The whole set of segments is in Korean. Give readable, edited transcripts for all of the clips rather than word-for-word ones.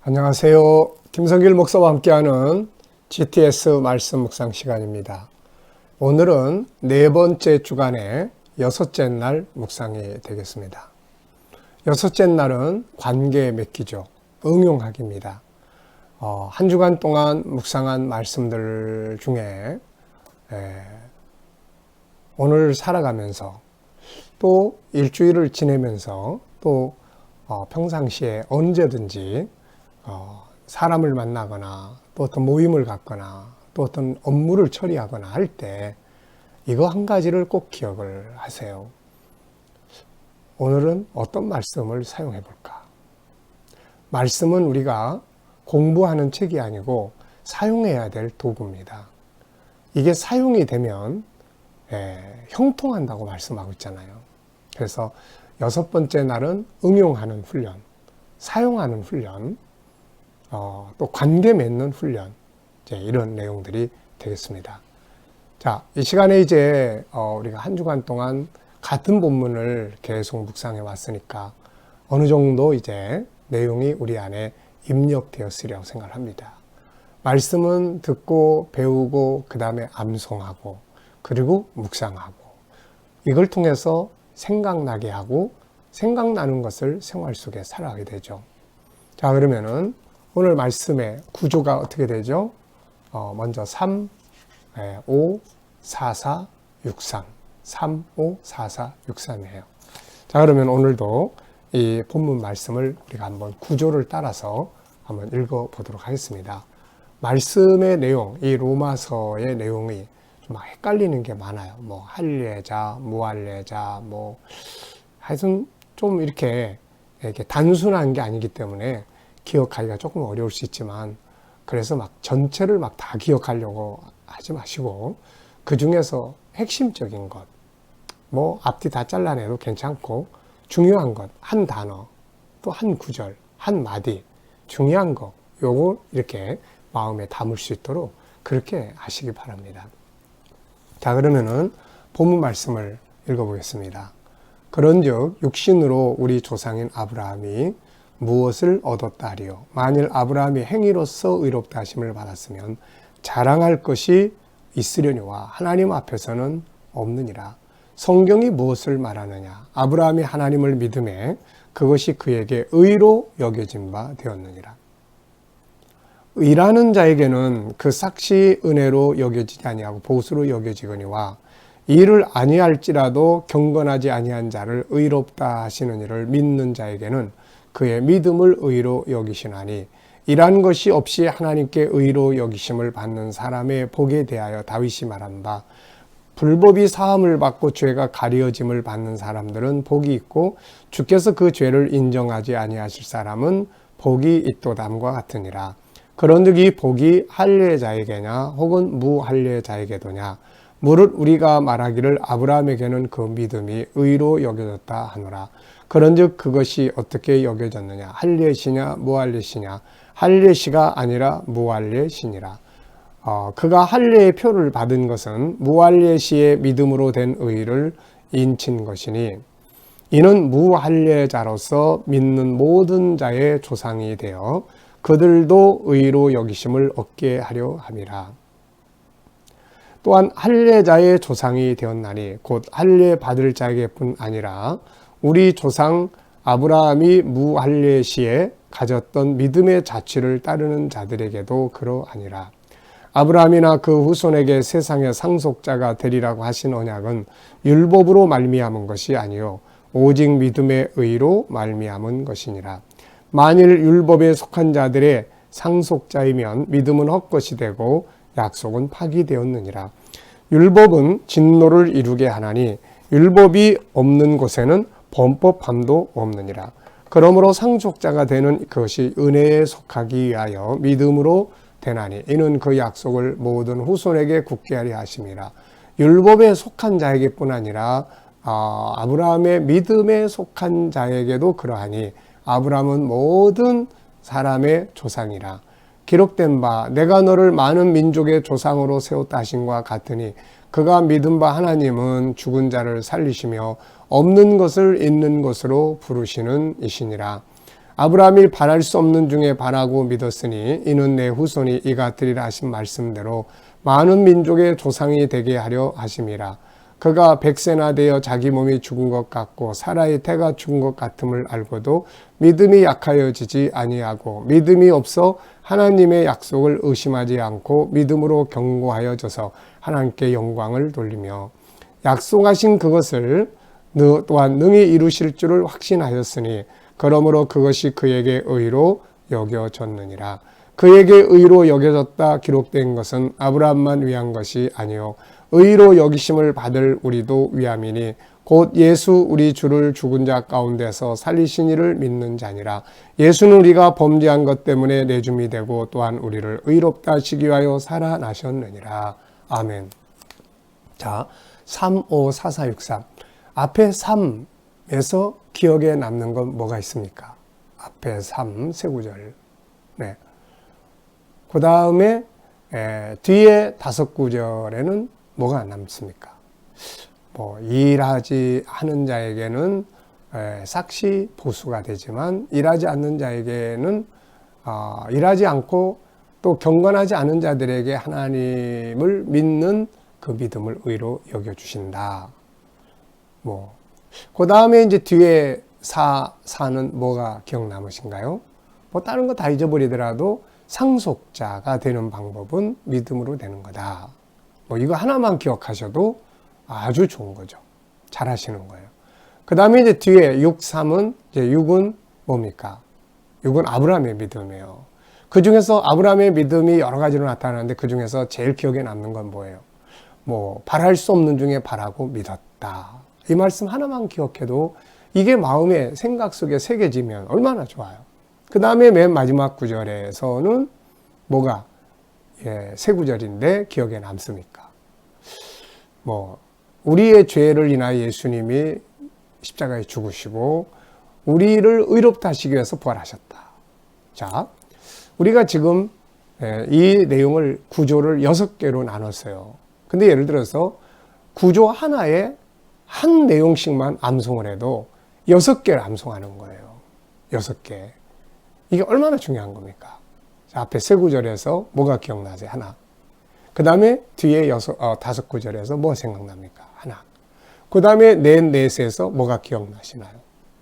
안녕하세요. 김성길 목사와 함께하는 GTS 말씀 묵상 시간입니다. 오늘은 네 번째 주간의 여섯째 날 묵상이 되겠습니다. 여섯째 날은 관계에 맺기죠. 응용하기입니다. 한 주간 동안 묵상한 말씀들 중에 오늘 살아가면서 또 일주일을 지내면서 또 평상시에 언제든지 사람을 만나거나 또 어떤 모임을 갖거나 또 어떤 업무를 처리하거나 할 때 이거 한 가지를 꼭 기억을 하세요. 오늘은 어떤 말씀을 사용해 볼까? 말씀은 우리가 공부하는 책이 아니고 사용해야 될 도구입니다. 이게 사용이 되면 형통한다고 말씀하고 있잖아요. 그래서 여섯 번째 날은 응용하는 훈련, 사용하는 훈련, 또 관계 맺는 훈련, 이런 내용들이 되겠습니다. 자, 이 시간에 이제 우리가 한 주간 동안 같은 본문을 계속 묵상해 왔으니까 어느 정도 이제 내용이 우리 안에 입력되었으리라고 생각을 합니다. 말씀은 듣고 배우고 그 다음에 암송하고 그리고 묵상하고 이걸 통해서 생각나게 하고 생각나는 것을 생활 속에 살아가게 되죠. 자, 그러면은 오늘 말씀의 구조가 어떻게 되죠? 먼저 3, 5, 4, 4, 6, 3. 3, 5, 4, 4, 6, 3이에요. 자, 그러면 오늘도 이 본문 말씀을 우리가 한번 구조를 따라서 한번 읽어보도록 하겠습니다. 말씀의 내용, 이 로마서의 내용이 좀 헷갈리는 게 많아요. 뭐, 할례자, 무할례자, 하여튼 좀 이렇게 단순한 게 아니기 때문에 기억하기가 조금 어려울 수 있지만 그래서 막 전체를 막 다 기억하려고 하지 마시고 그 중에서 핵심적인 것, 앞뒤 다 잘라내도 괜찮고 중요한 것, 한 단어, 또 한 구절, 한 마디, 중요한 것, 요거 이렇게 마음에 담을 수 있도록 그렇게 하시기 바랍니다. 자, 그러면은 본문 말씀을 읽어보겠습니다. 그런즉 육신으로 우리 조상인 아브라함이 무엇을 얻었다 하리요? 만일 아브라함이 행위로서 의롭다 하심을 받았으면 자랑할 것이 있으려니와 하나님 앞에서는 없느니라. 성경이 무엇을 말하느냐? 아브라함이 하나님을 믿음에 그것이 그에게 의로 여겨진 바 되었느니라. 의라는 자에게는 그 삭시 은혜로 여겨지지 아니하고 보수로 여겨지거니와 이를 아니할지라도 경건하지 아니한 자를 의롭다 하시는 이를 믿는 자에게는 그의 믿음을 의로 여기시나니 이러한 것이 없이 하나님께 의로 여기심을 받는 사람의 복에 대하여 다윗이 말한 바 불법이 사함을 받고 죄가 가려짐을 받는 사람들은 복이 있고 주께서 그 죄를 인정하지 아니하실 사람은 복이 있도담과 같으니라. 그런즉 이 복이 할례자에게냐 혹은 무할례자에게도냐 무릇 우리가 말하기를 아브라함에게는 그 믿음이 의로 여겨졌다 하노라. 그런즉 그것이 어떻게 여겨졌느냐? 할례시냐 무할례시냐? 할례시가 아니라 무할례시니라. 그가 할례의 표를 받은 것은 무할례시의 믿음으로 된 의를 인친 것이니 이는 무할례자로서 믿는 모든 자의 조상이 되어 그들도 의로 여기심을 얻게 하려 함이라. 또한 할례자의 조상이 되었나니 곧 할례 받을 자에게뿐 아니라 우리 조상 아브라함이 무할례 시에 가졌던 믿음의 자취를 따르는 자들에게도 그러하니라. 아브라함이나 그 후손에게 세상의 상속자가 되리라고 하신 언약은 율법으로 말미암은 것이 아니요 오직 믿음의 의로 말미암은 것이니라. 만일 율법에 속한 자들의 상속자이면 믿음은 헛것이 되고 약속은 파기되었느니라. 율법은 진노를 이루게 하나니 율법이 없는 곳에는 범법함도 없느니라. 그러므로 상속자가 되는 그것이 은혜에 속하기 위하여 믿음으로 되나니 이는 그 약속을 모든 후손에게 굳게 하려 하심이라. 율법에 속한 자에게뿐 아니라 아브라함의 믿음에 속한 자에게도 그러하니 아브라함은 모든 사람의 조상이라. 기록된 바 내가 너를 많은 민족의 조상으로 세웠다 하심과 같으니 그가 믿은 바 하나님은 죽은 자를 살리시며 없는 것을 있는 것으로 부르시는 이시니라. 아브라함이 바랄 수 없는 중에 바라고 믿었으니 이는 내 후손이 이가 되리라 하신 말씀대로 많은 민족의 조상이 되게 하려 하심이라. 그가 100세나 되어 자기 몸이 죽은 것 같고 사라의 태가 죽은 것 같음을 알고도 믿음이 약하여지지 아니하고 믿음이 없어 하나님의 약속을 의심하지 않고 믿음으로 견고하여져서 하나님께 영광을 돌리며 약속하신 그것을 또한 능히 이루실 줄을 확신하였으니 그러므로 그것이 그에게 의로 여겨졌느니라. 그에게 의로 여겨졌다 기록된 것은 아브라함만 위한 것이 아니요 의로 여기심을 받을 우리도 위함이니 곧 예수 우리 주를 죽은 자 가운데서 살리신 이를 믿는 자니라. 예수는 우리가 범죄한 것 때문에 내줌이 되고 또한 우리를 의롭다 하시기 위하여 살아나셨느니라. 아멘. 자, 354463 앞에 3에서 기억에 남는 건 뭐가 있습니까? 앞에 3 세 구절. 네. 그 다음에 뒤에 5 구절에는 뭐가 남습니까? 일하지 않은 자에게는 삭시 보수가 되지만 일하지 않는 자에게는 일하지 않고 또 경건하지 않은 자들에게 하나님을 믿는 그 믿음을 의로 여겨주신다. 그 다음에 이제 뒤에 4는 뭐가 기억 남으신가요? 다른 거 다 잊어버리더라도 상속자가 되는 방법은 믿음으로 되는 거다. 이거 하나만 기억하셔도 아주 좋은 거죠. 잘 하시는 거예요. 그 다음에 이제 뒤에 6, 3은, 이제 6은 뭡니까? 6은 아브라함의 믿음이에요. 그 중에서 아브라함의 믿음이 여러 가지로 나타나는데 그 중에서 제일 기억에 남는 건 뭐예요? 바랄 수 없는 중에 바라고 믿었다. 이 말씀 하나만 기억해도 이게 마음의 생각 속에 새겨지면 얼마나 좋아요. 그 다음에 맨 마지막 구절에서는 뭐가 세 구절인데 기억에 남습니까? 우리의 죄를 인하여 예수님이 십자가에 죽으시고 우리를 의롭다 하시기 위해서 부활하셨다. 자, 우리가 지금 이 내용을 구조를 6개로 나눴어요. 근데 예를 들어서 구조 하나에 한 내용씩만 암송을 해도 6개를 암송하는 거예요. 6개. 이게 얼마나 중요한 겁니까? 자, 앞에 세 구절에서 뭐가 기억나세요? 하나. 그 다음에 뒤에 5 구절에서 뭐 생각납니까? 하나. 그 다음에 넷에서 뭐가 기억나시나요?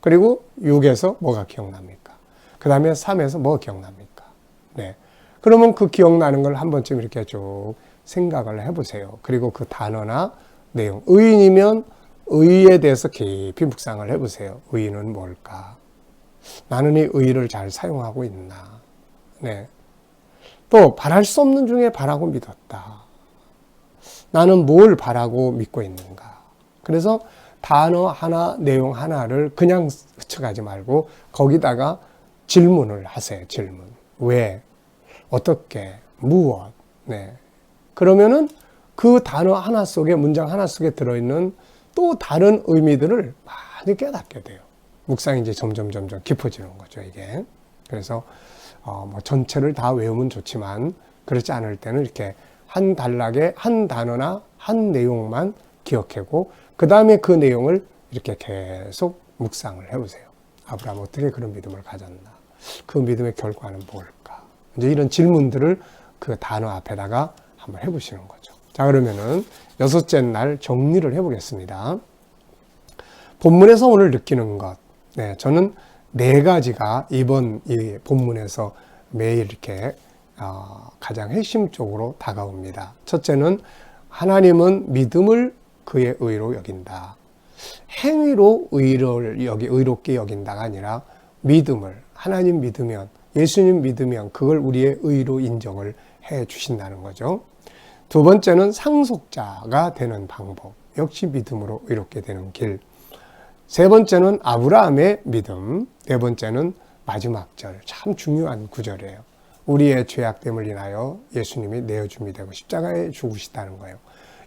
그리고 6에서 뭐가 기억납니까? 그 다음에 3에서 뭐 기억납니까? 네. 그러면 그 기억나는 걸 한 번쯤 이렇게 쭉 생각을 해보세요. 그리고 그 단어나 내용. 의인이면 의에 대해서 깊이 묵상을 해보세요. 의인은 뭘까? 나는 이 의를 잘 사용하고 있나? 네. 또 바랄 수 없는 중에 바라고 믿었다. 나는 뭘 바라고 믿고 있는가? 그래서 단어 하나, 내용 하나를 그냥 스쳐가지 말고 거기다가 질문을 하세요. 질문. 왜? 어떻게? 무엇? 네. 그러면은 그 단어 하나 속에, 문장 하나 속에 들어있는 또 다른 의미들을 많이 깨닫게 돼요. 묵상이 이제 점점 깊어지는 거죠, 이게. 그래서 전체를 다 외우면 좋지만 그렇지 않을 때는 이렇게 한 단락에 한 단어나 한 내용만 기억하고 그 다음에 그 내용을 이렇게 계속 묵상을 해보세요. 아브라함 어떻게 그런 믿음을 가졌나? 그 믿음의 결과는 뭘까? 이제 이런 질문들을 그 단어 앞에다가 한번 해보시는 거죠. 자, 그러면은 6째 날 정리를 해보겠습니다. 본문에서 오늘 느끼는 것. 네, 저는 4가지가 이번 이 본문에서 매일 이렇게 가장 핵심적으로 다가옵니다. 첫째는 하나님은 믿음을 그의 의로 여긴다. 행위로 의롭게 여긴다가 아니라 믿음을, 하나님 믿으면, 예수님 믿으면 그걸 우리의 의로 인정을 해 주신다는 거죠. 두 번째는 상속자가 되는 방법. 역시 믿음으로 의롭게 되는 길. 세 번째는 아브라함의 믿음. 네 번째는 마지막 절. 참 중요한 구절이에요. 우리의 죄악됨을 인하여 예수님이 내어줌이 되고 십자가에 죽으시다는 거예요.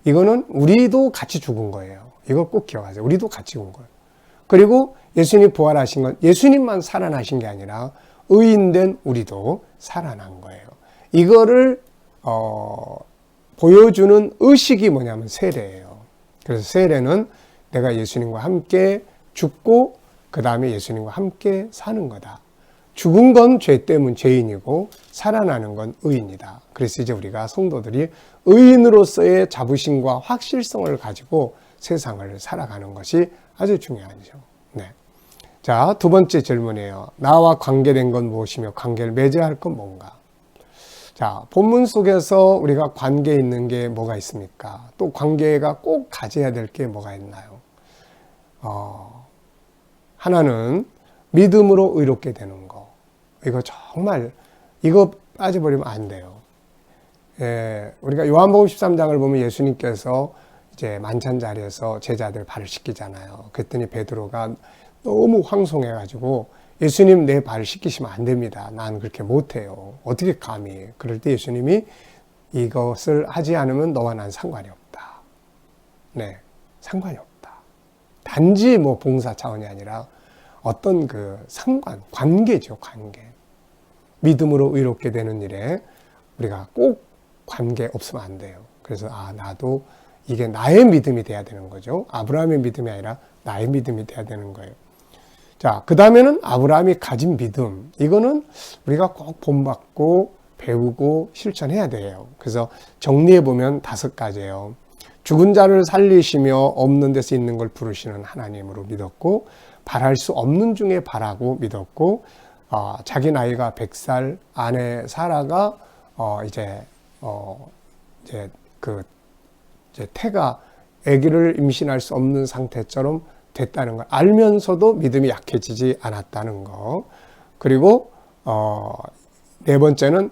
이거는 우리도 같이 죽은 거예요. 이걸 꼭 기억하세요. 우리도 같이 죽은 거예요. 그리고 예수님이 부활하신 건 예수님만 살아나신 게 아니라 의인된 우리도 살아난 거예요. 이거를 보여주는 의식이 뭐냐면 세례예요. 그래서 세례는 내가 예수님과 함께 죽고 그 다음에 예수님과 함께 사는 거다. 죽은 건 죄 때문 죄인이고 살아나는 건 의인이다. 그래서 이제 우리가 성도들이 의인으로서의 자부심과 확실성을 가지고 세상을 살아가는 것이 아주 중요하죠. 네. 자, 두 번째 질문이에요. 나와 관계된 건 무엇이며 관계를 맺어야 할 건 뭔가? 자, 본문 속에서 우리가 관계 있는 게 뭐가 있습니까? 또 관계가 꼭 가져야 될 게 뭐가 있나요? 하나는 믿음으로 의롭게 되는 거. 이거 정말, 이거 빠져버리면 안 돼요. 예, 우리가 요한복음 13장을 보면 예수님께서 이제 만찬 자리에서 제자들 발을 씻기잖아요. 그랬더니 베드로가 너무 황송해가지고 예수님 내 발을 씻기시면 안 됩니다. 난 그렇게 못해요. 어떻게 감히. 그럴 때 예수님이 이것을 하지 않으면 너와 난 상관이 없다. 네, 상관이 없다. 단지 뭐 봉사 차원이 아니라 어떤 그 관계죠, 관계. 믿음으로 의롭게 되는 일에 우리가 꼭 관계 없으면 안 돼요. 그래서 나도 이게 나의 믿음이 돼야 되는 거죠. 아브라함의 믿음이 아니라 나의 믿음이 돼야 되는 거예요. 자, 그 다음에는 아브라함이 가진 믿음. 이거는 우리가 꼭 본받고 배우고 실천해야 돼요. 그래서 정리해 보면 5가지예요. 죽은 자를 살리시며 없는 데서 있는 걸 부르시는 하나님으로 믿었고, 바랄 수 없는 중에 바라고 믿었고, 자기 나이가 100살, 아내 사라가 이제 태가 아기를 임신할 수 없는 상태처럼 됐다는 걸 알면서도 믿음이 약해지지 않았다는 거. 그리고 네 번째는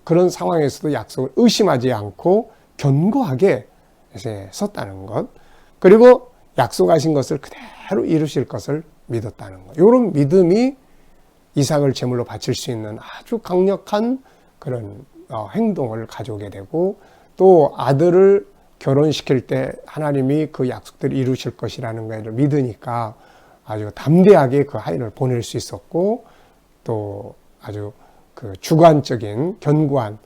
그런 상황에서도 약속을 의심하지 않고 견고하게 이제 섰다는 것. 그리고 약속하신 것을 그대로 이루실 것을 믿었다는 것. 이런 믿음이 이삭을 제물로 바칠 수 있는 아주 강력한 그런 행동을 가져오게 되고, 또 아들을 결혼시킬 때 하나님이 그 약속들을 이루실 것이라는 것을 믿으니까 아주 담대하게 그 아이를 보낼 수 있었고, 또 아주 그 주관적인 견고한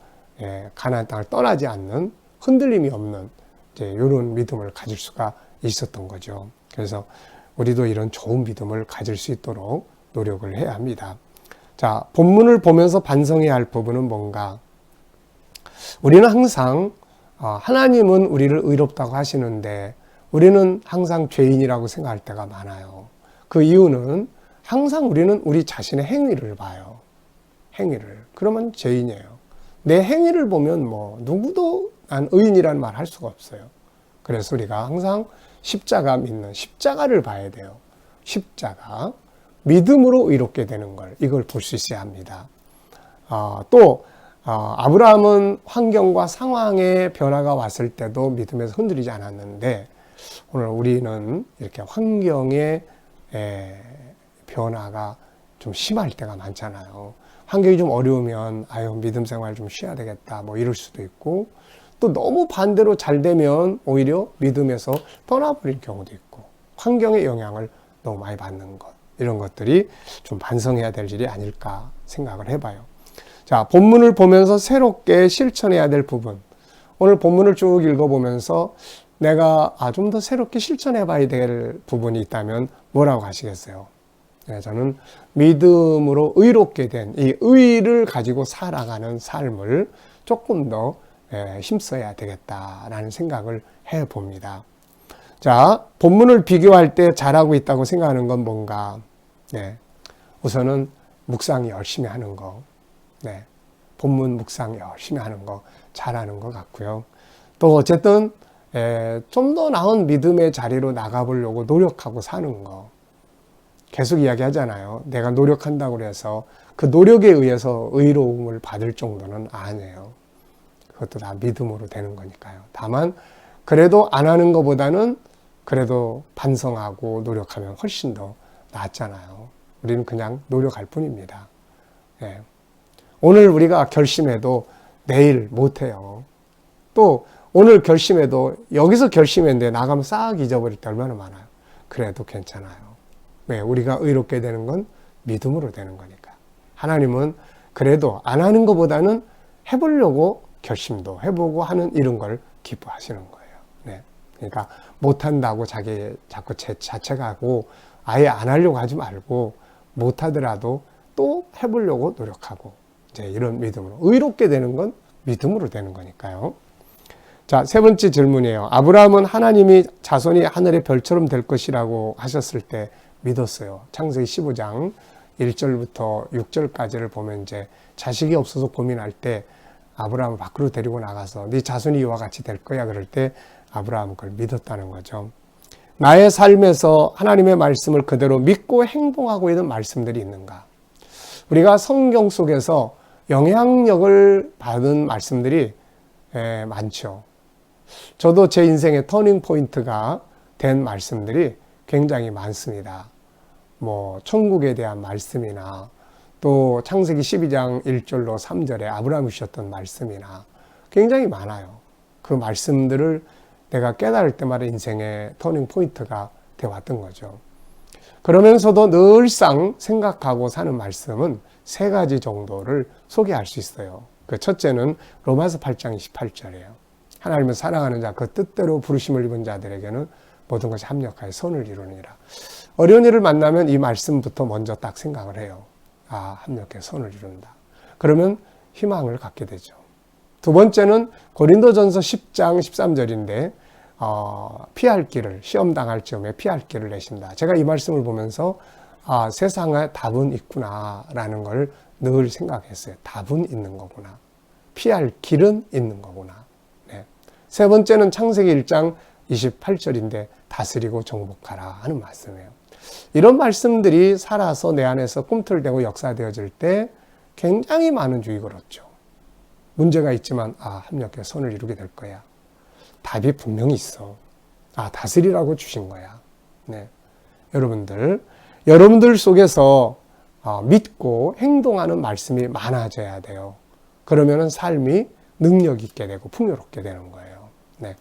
가나안 땅을 떠나지 않는 흔들림이 없는 이제 이런 믿음을 가질 수가 있었던 거죠. 그래서 우리도 이런 좋은 믿음을 가질 수 있도록 노력을 해야 합니다. 자, 본문을 보면서 반성해야 할 부분은 뭔가? 우리는 항상 하나님은 우리를 의롭다고 하시는데 우리는 항상 죄인이라고 생각할 때가 많아요. 그 이유는 항상 우리는 우리 자신의 행위를 봐요. 행위를. 그러면 죄인이에요. 내 행위를 보면 뭐 누구도 난 의인이라는 말 할 수가 없어요. 그래서 우리가 항상 십자가 믿는 십자가를 봐야 돼요. 십자가. 믿음으로 의롭게 되는 걸, 이걸 볼 수 있어야 합니다. 아브라함은 환경과 상황의 변화가 왔을 때도 믿음에서 흔들리지 않았는데, 오늘 우리는 이렇게 환경의 변화가 좀 심할 때가 많잖아요. 환경이 좀 어려우면 믿음 생활 좀 쉬어야 되겠다 뭐 이럴 수도 있고, 또 너무 반대로 잘 되면 오히려 믿음에서 떠나버릴 경우도 있고, 환경의 영향을 너무 많이 받는 것, 이런 것들이 좀 반성해야 될 일이 아닐까 생각을 해봐요. 자, 본문을 보면서 새롭게 실천해야 될 부분. 오늘 본문을 쭉 읽어보면서 내가 좀 더 새롭게 실천해 봐야 될 부분이 있다면 뭐라고 하시겠어요? 네, 저는 믿음으로 의롭게 된 이 의를 가지고 살아가는 삶을 조금 더 힘써야 되겠다라는 생각을 해봅니다. 자, 본문을 비교할 때 잘하고 있다고 생각하는 건 뭔가? 네, 우선은 묵상 열심히 하는 거. 네, 본문 묵상 열심히 하는 거, 잘하는 것 같고요. 또 어쨌든 좀 더 나은 믿음의 자리로 나가보려고 노력하고 사는 거. 계속 이야기하잖아요. 내가 노력한다고 해서 그 노력에 의해서 의로움을 받을 정도는 아니에요. 그것도 다 믿음으로 되는 거니까요. 다만 그래도 안 하는 것보다는 그래도 반성하고 노력하면 훨씬 더 낫잖아요. 우리는 그냥 노력할 뿐입니다. 예. 오늘 우리가 결심해도 내일 못해요. 또 오늘 결심해도 여기서 결심했는데 나가면 싹 잊어버릴 때 얼마나 많아요. 그래도 괜찮아요. 왜? 우리가 의롭게 되는 건 믿음으로 되는 거니까. 하나님은 그래도 안 하는 것보다는 해보려고 결심도 해보고 하는 이런 걸 기뻐하시는 거예요. 네. 그러니까 못한다고 자꾸 자책하고 아예 안 하려고 하지 말고, 못하더라도 또 해보려고 노력하고, 이제 이런 믿음으로. 의롭게 되는 건 믿음으로 되는 거니까요. 자, 세 번째 질문이에요. 아브라함은 하나님이 자손이 하늘의 별처럼 될 것이라고 하셨을 때 믿었어요. 창세기 15장 1절부터 6절까지를 보면 이제 자식이 없어서 고민할 때 아브라함을 밖으로 데리고 나가서 네 자손이 이와 같이 될 거야 그럴 때 아브라함은 그걸 믿었다는 거죠. 나의 삶에서 하나님의 말씀을 그대로 믿고 행동하고 있는 말씀들이 있는가? 우리가 성경 속에서 영향력을 받은 말씀들이 많죠. 저도 제 인생의 터닝 포인트가 된 말씀들이 굉장히 많습니다. 뭐 천국에 대한 말씀이나 또 창세기 12장 1절로 3절에 아브라함이 주셨던 말씀이나 굉장히 많아요. 그 말씀들을 내가 깨달을 때마다 인생의 터닝 포인트가 되어왔던 거죠. 그러면서도 늘상 생각하고 사는 말씀은 세 가지 정도를 소개할 수 있어요. 그 첫째는 로마서 8장 28절이에요. 하나님을 사랑하는 자, 그 뜻대로 부르심을 입은 자들에게는 모든 것이 합력하여 선을 이루느니라. 어려운 일을 만나면 이 말씀부터 먼저 딱 생각을 해요. 아, 합력해 선을 이룬다. 그러면 희망을 갖게 되죠. 두 번째는 고린도전서 10장 13절인데 피할 길을, 시험 당할 즈음에 피할 길을 내신다. 제가 이 말씀을 보면서 아, 세상에 답은 있구나라는 걸 늘 생각했어요. 답은 있는 거구나. 피할 길은 있는 거구나. 네. 세 번째는 창세기 1장 28절인데 다스리고 정복하라 하는 말씀이에요. 이런 말씀들이 살아서 내 안에서 꿈틀대고 역사되어질 때 굉장히 많은 주의 걸었죠. 문제가 있지만 합력해 선을 이루게 될 거야. 답이 분명히 있어. 다스리라고 주신 거야. 네. 여러분들 속에서 믿고 행동하는 말씀이 많아져야 돼요. 그러면 삶이 능력 있게 되고 풍요롭게 되는 거예요. 네.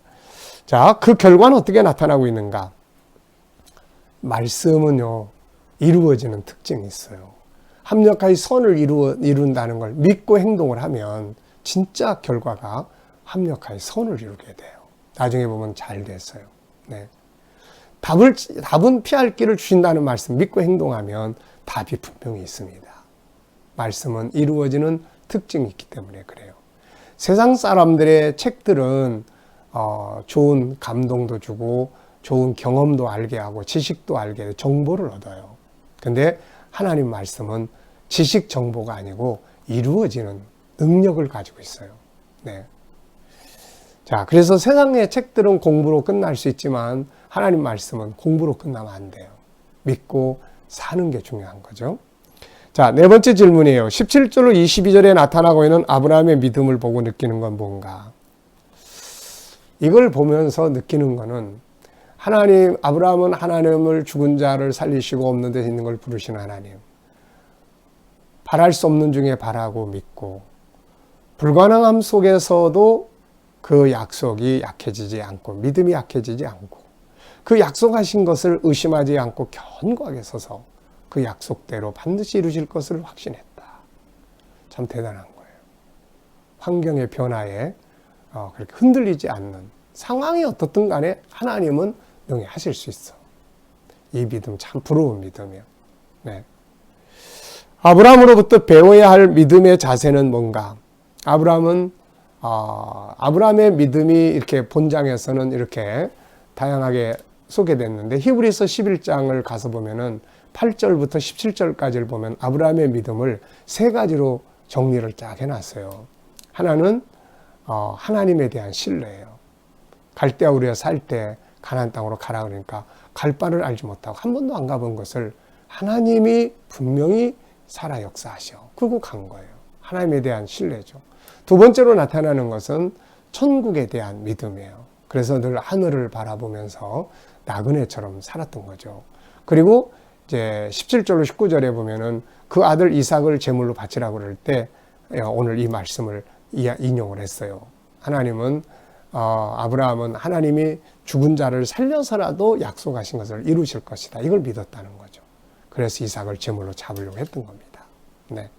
자, 그 결과는 어떻게 나타나고 있는가? 말씀은요, 이루어지는 특징이 있어요. 합력하여 선을 이룬다는 걸 믿고 행동을 하면 진짜 결과가 합력하여 선을 이루게 돼요. 나중에 보면 잘 됐어요. 네. 답은 피할 길을 주신다는 말씀 믿고 행동하면 답이 분명히 있습니다. 말씀은 이루어지는 특징이 있기 때문에 그래요. 세상 사람들의 책들은 좋은 감동도 주고 좋은 경험도 알게 하고 지식도 알게 하고 정보를 얻어요. 근데 하나님 말씀은 지식 정보가 아니고 이루어지는 능력을 가지고 있어요. 네. 자, 그래서 세상의 책들은 공부로 끝날 수 있지만 하나님 말씀은 공부로 끝나면 안 돼요. 믿고 사는 게 중요한 거죠. 자, 네 번째 질문이에요. 17절로 22절에 나타나고 있는 아브라함의 믿음을 보고 느끼는 건 뭔가? 이걸 보면서 느끼는 거는 아브라함은 하나님을 죽은 자를 살리시고 없는 데 있는 걸 부르시는 하나님. 바랄 수 없는 중에 바라고 믿고 불가능함 속에서도 그 약속이 약해지지 않고 믿음이 약해지지 않고 그 약속하신 것을 의심하지 않고 견고하게 서서 그 약속대로 반드시 이루실 것을 확신했다. 참 대단한 거예요. 환경의 변화에 그렇게 흔들리지 않는 상황이 어떻든 간에 하나님은 능히 하실 수 있어. 이 믿음 참 부러운 믿음이에요. 네. 아브라함으로부터 배워야 할 믿음의 자세는 뭔가? 아브라함의 믿음이 이렇게 본장에서는 이렇게 다양하게 소개됐는데 히브리서 11장을 가서 보면은 8절부터 17절까지를 보면 아브라함의 믿음을 세 가지로 정리를 딱 해놨어요. 하나는 하나님에 대한 신뢰예요. 갈대아 우리가 살 때 가나안 땅으로 가라 그러니까 갈 바를 알지 못하고 한 번도 안 가본 것을 하나님이 분명히 살아 역사하셔. 그리고 간 거예요. 하나님에 대한 신뢰죠. 두 번째로 나타나는 것은 천국에 대한 믿음이에요. 그래서 늘 하늘을 바라보면서 나그네처럼 살았던 거죠. 그리고 이제 17절로 19절에 보면은 그 아들 이삭을 제물로 바치라고 그럴 때 오늘 이 말씀을 인용을 했어요. 아브라함은 하나님이 죽은 자를 살려서라도 약속하신 것을 이루실 것이다. 이걸 믿었다는 거죠. 그래서 이삭을 제물로 잡으려고 했던 겁니다. 네.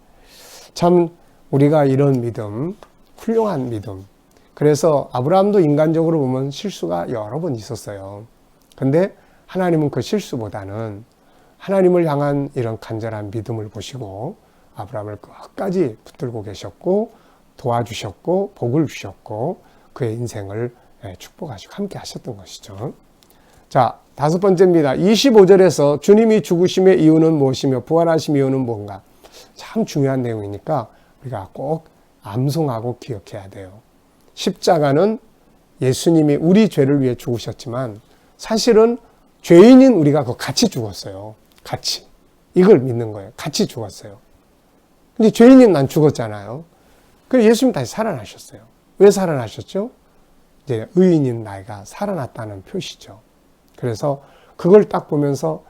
참 우리가 이런 믿음, 훌륭한 믿음. 그래서 아브라함도 인간적으로 보면 실수가 여러 번 있었어요. 근데 하나님은 그 실수보다는 하나님을 향한 이런 간절한 믿음을 보시고 아브라함을 끝까지 붙들고 계셨고 도와주셨고 복을 주셨고 그의 인생을 축복하시고 함께 하셨던 것이죠. 자, 5번째입니다. 25절에서 주님이 죽으심의 이유는 무엇이며 부활하심의 이유는 뭔가? 참 중요한 내용이니까 우리가 꼭 암송하고 기억해야 돼요. 십자가는 예수님이 우리 죄를 위해 죽으셨지만 사실은 죄인인 우리가 같이 죽었어요. 같이. 이걸 믿는 거예요. 같이 죽었어요. 근데 죄인인 난 죽었잖아요. 그래서 예수님 다시 살아나셨어요. 왜 살아나셨죠? 이제 의인인 나이가 살아났다는 표시죠. 그래서 그걸 딱 보면서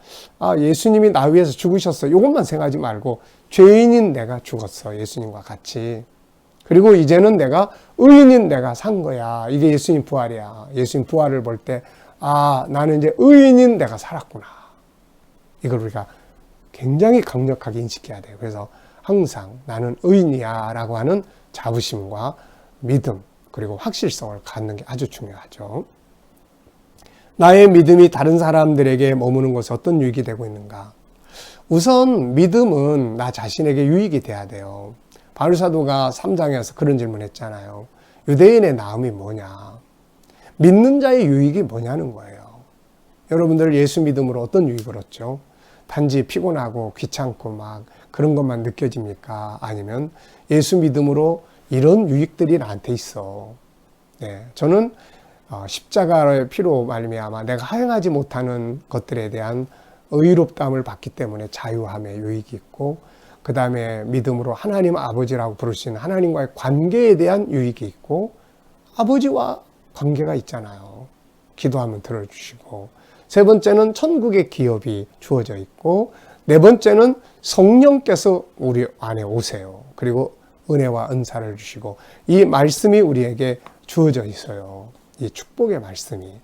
예수님이 나 위해서 죽으셨어. 이것만 생각하지 말고 죄인인 내가 죽었어. 예수님과 같이. 그리고 이제는 내가 의인인 내가 산 거야. 이게 예수님 부활이야. 예수님 부활을 볼 때 나는 이제 의인인 내가 살았구나. 이걸 우리가 굉장히 강력하게 인식해야 돼요. 그래서 항상 나는 의인이야 라고 하는 자부심과 믿음 그리고 확실성을 갖는 게 아주 중요하죠. 나의 믿음이 다른 사람들에게 머무는 것에 어떤 유익이 되고 있는가? 우선 믿음은 나 자신에게 유익이 돼야 돼요. 바울사도가 3장에서 그런 질문했잖아요. 유대인의 나음이 뭐냐? 믿는 자의 유익이 뭐냐는 거예요. 여러분들 예수 믿음으로 어떤 유익을 얻죠? 단지 피곤하고 귀찮고 막 그런 것만 느껴집니까? 아니면 예수 믿음으로 이런 유익들이 나한테 있어. 네, 저는 십자가의 피로 말미암아 내가 하행하지 못하는 것들에 대한 의롭다함을 받기 때문에 자유함의 유익이 있고 그 다음에 믿음으로 하나님 아버지라고 부를 수 있는 하나님과의 관계에 대한 유익이 있고 아버지와 관계가 있잖아요. 기도하면 들어주시고 세 번째는 천국의 기업이 주어져 있고 네 번째는 성령께서 우리 안에 오세요. 그리고 은혜와 은사를 주시고 이 말씀이 우리에게 주어져 있어요. 이 축복의 말씀이.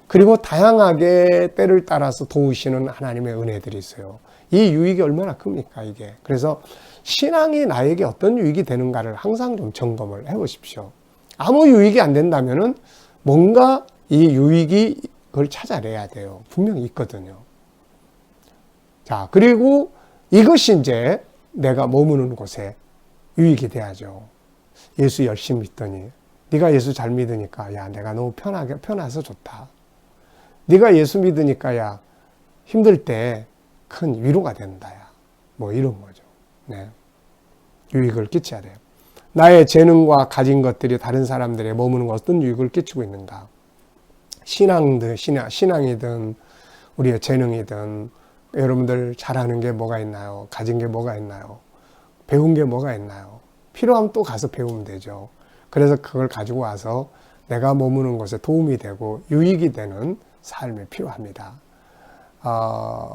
그리고 다양하게 때를 따라서 도우시는 하나님의 은혜들이 있어요. 이 유익이 얼마나 큽니까 이게. 그래서 신앙이 나에게 어떤 유익이 되는가를 항상 좀 점검을 해보십시오. 아무 유익이 안 된다면은 뭔가 이 유익이 그걸 찾아내야 돼요. 분명히 있거든요. 자, 그리고 이것이 이제 내가 머무는 곳에 유익이 돼야죠. 예수 열심히 믿더니 네가 예수 잘 믿으니까 야 내가 너무 편해서 좋다. 네가 예수 믿으니까 야 힘들 때 큰 위로가 된다. 야. 뭐 이런 거죠. 네. 유익을 끼쳐야 돼요. 나의 재능과 가진 것들이 다른 사람들에 머무는 것 어떤 유익을 끼치고 있는가. 신앙이든 우리의 재능이든 여러분들 잘하는 게 뭐가 있나요? 가진 게 뭐가 있나요? 배운 게 뭐가 있나요? 필요하면 또 가서 배우면 되죠. 그래서 그걸 가지고 와서 내가 머무는 곳에 도움이 되고 유익이 되는 삶이 필요합니다.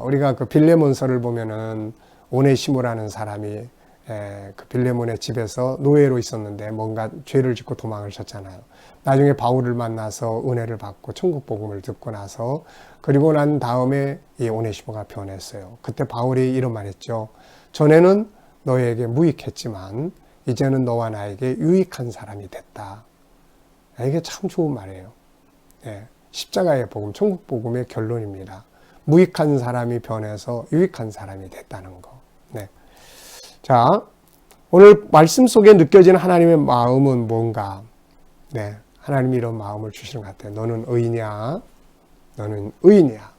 우리가 그 빌레몬서를 보면은 오네시모라는 사람이 그 빌레몬의 집에서 노예로 있었는데 뭔가 죄를 짓고 도망을 쳤잖아요. 나중에 바울을 만나서 은혜를 받고 천국 복음을 듣고 나서 그리고 난 다음에 이 오네시모가 변했어요. 그때 바울이 이런 말 했죠. 전에는 너에게 무익했지만 이제는 너와 나에게 유익한 사람이 됐다. 이게 참 좋은 말이에요. 네, 십자가의 복음, 천국 복음의 결론입니다. 무익한 사람이 변해서 유익한 사람이 됐다는 거. 네. 자, 오늘 말씀 속에 느껴지는 하나님의 마음은 뭔가? 네, 하나님이 이런 마음을 주시는 것 같아요. 너는 의인이야. 너는 의인이야.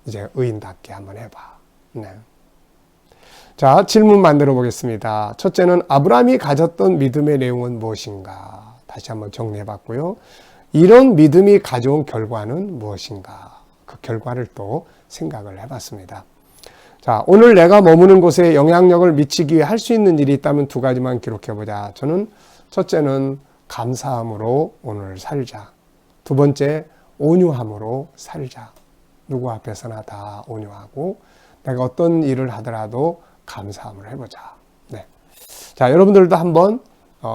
이제 의인답게 한번 해봐. 네. 자, 질문 만들어 보겠습니다. 첫째는 아브라함이 가졌던 믿음의 내용은 무엇인가? 다시 한번 정리해 봤고요. 이런 믿음이 가져온 결과는 무엇인가? 그 결과를 또 생각을 해 봤습니다. 자, 오늘 내가 머무는 곳에 영향력을 미치기 위해 할 수 있는 일이 있다면 두 가지만 기록해 보자. 저는 첫째는 감사함으로 오늘 살자. 두 번째, 온유함으로 살자. 누구 앞에서나 다 온유하고 내가 어떤 일을 하더라도 감사함을 해보자. 네. 자, 여러분들도 한번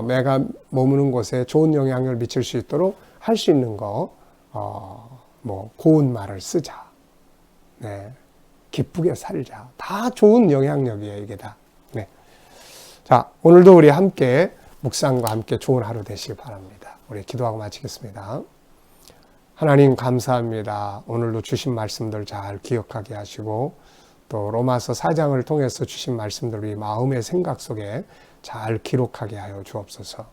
내가 머무는 곳에 좋은 영향을 미칠 수 있도록 할 수 있는 거, 고운 말을 쓰자. 네. 기쁘게 살자. 다 좋은 영향력이에요, 이게 다. 네. 자, 오늘도 우리 함께 묵상과 함께 좋은 하루 되시기 바랍니다. 우리 기도하고 마치겠습니다. 하나님 감사합니다. 오늘도 주신 말씀들 잘 기억하게 하시고 또 로마서 4장을 통해서 주신 말씀들을 우리 마음의 생각 속에 잘 기록하게 하여 주옵소서.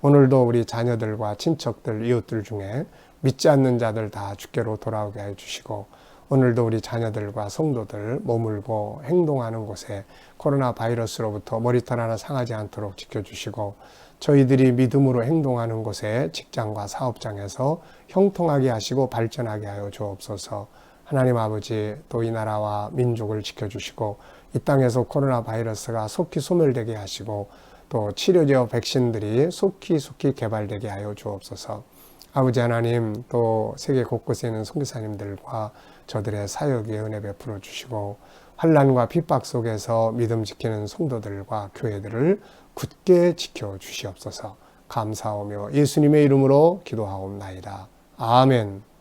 오늘도 우리 자녀들과 친척들, 이웃들 중에 믿지 않는 자들 다 주께로 돌아오게 하여 주시고, 오늘도 우리 자녀들과 성도들 머물고 행동하는 곳에 코로나 바이러스로부터 머리털 하나 상하지 않도록 지켜주시고, 저희들이 믿음으로 행동하는 곳에 직장과 사업장에서 형통하게 하시고 발전하게 하여 주옵소서. 하나님 아버지, 또 이 나라와 민족을 지켜주시고 이 땅에서 코로나 바이러스가 속히 소멸되게 하시고 또 치료제 백신들이 속히 개발되게 하여 주옵소서. 아버지 하나님, 또 세계 곳곳에 있는 선교사님들과 저들의 사역에 은혜 베풀어 주시고 환난과 핍박 속에서 믿음 지키는 성도들과 교회들을 굳게 지켜 주시옵소서. 감사하며 예수님의 이름으로 기도하옵나이다. 아멘.